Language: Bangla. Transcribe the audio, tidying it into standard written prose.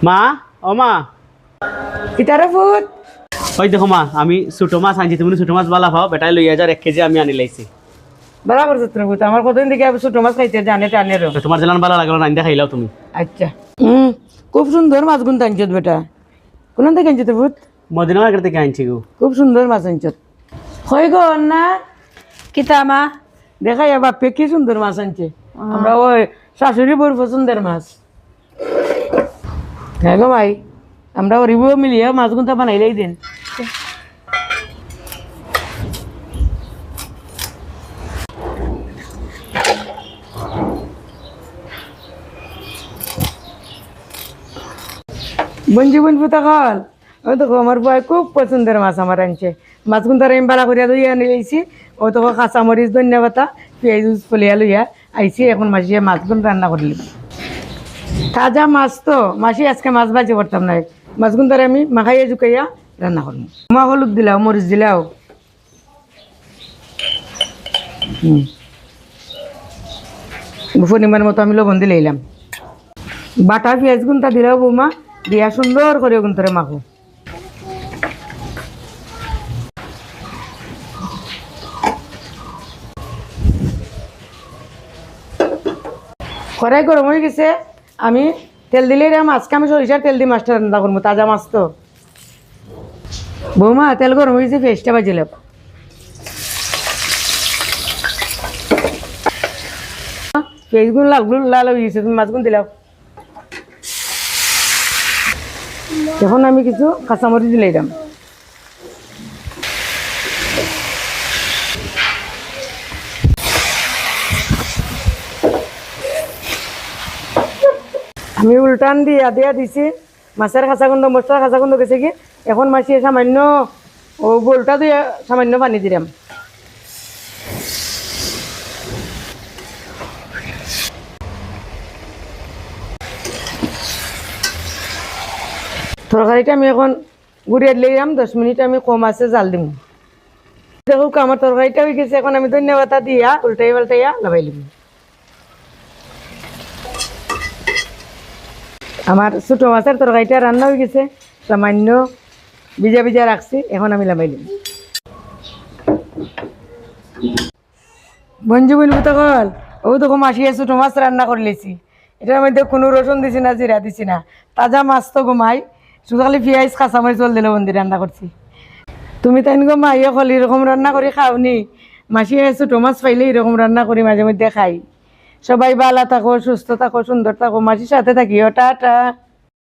মা ও মা কিতারে ফুট ওই দেখো মা আমি ছোট মাছ আনছি তুমি ছোট মাছ বালা পাও বেটাই লইয়া যার 1 কেজি আমি আনি লাইছি বরাবর যত্ন ফুট আমার কতদিন থেকে ছোট মাছ খাইতে জানে টানে রো তো তোমার জানান ভালো লাগলো না আইন্দা খাইলাও তুমি আচ্ছা খুব সুন্দর মাছ গুণ আনছত বেটা কোন থেকে আনছত ফুট মদিনা মার্কেট থেকে আনছি গো খুব সুন্দর মাছ আনছত হয়ে গো না কিতা মা দেখাই বাপে কি সুন্দর মাছ আনছে আমরা ওই শাশুড়ি বড় পছন্দের মাছ হ্যাঁ গো ভাই আমরা ওরিব মিলিয়ে মাছ গুণটা বানাইলেই দিন বঞ্জি বঞ্জি তখন ওই দেখো আমার বয় খুব পছন্দের মাছ আমার আনছে মাছ গুণ তার আমি বালা করিয়া ধুইয়া আনি লইছি ও তখন কাঁচামরিচ ধন্যবাদ পেঁয়াজ ফলিয়া লইয়া আইছি এখন মাসিয়ে মাছ গুণ রান্না করলি তাজা মাছ তো মাসি আজকে মাছ ভাজি করতাম না মাছ গুণ তার আমি মাখাইয়া জুকাইয়া রান্না করবো মা হলুদ দিলাও মরিচ দিলাও পরিমাণ মতো আমি লবণ দিলে এলাম বাটা পেঁয়াজ গুণটা দিলাও বৌমা দিয়া সুন্দর করে গুণ ধরে মাখো কড়াই গরম হয়ে গেছে আমি তেল দিলে মাছকে আমি সরিষার তেল দিয়ে মাছটা রান্না করবো তাজা মাছ তো বৌমা তেল গরম হয়ে গেছে পেঁয়াজটা বাজিলাম পেঁয়াজগুলো লাল হয়ে গেছে তুমি মাছগুলো দিলাও এখন আমি কিছু কাঁচামরিচ দিলে দিলাম আমি উল্টান দিয়া দিয়া দিছি মাছের কাঁচা গন্ধ মশলার কাঁচা গন্ধ গেছে কি এখন মাছিয়ে সামান্য ও গোলটা দিয়ে সামান্য পানি দিলাম তরকারিটা আমি এখন গুড়িয়ে দিলাম 10 মিনিট আমি কম আছে জাল দিম দেখো আমার তরকারিটা হয়ে গেছে এখন আমি ধন্যবাদ দিয়া উল্টাই পাল্টাইয়া লাগাই লিম আমার ছোট মাছের তরকারিটা রান্না হয়ে গেছে সামান্য ভিজা ভিজা রাখছি এখন আমি লাগাই লিম বঞ্জু বলবো তখন ও তখন মাসিয়ে ছোট মাছ রান্না করে লেছি এটার মধ্যে কোনো রসুন দিছি না জিরা দিছি না তাজা মাছ তো ঘুমাই শুধু খালি পেঁয়াজ কাঁচামরিচ জল দিলে বন্দি রান্না করছি তুমি তাই গো মা ইয়ে খালি এরকম রান্না করে খাওনি মাসিয়ে ছোট মাছ পাইলে এরকম রান্না করি মাঝে মধ্যে খাই সবাই ভালো থাকো সুস্থ থাকো সুন্দর থাকো মাসির সাথে থাকিও টাটা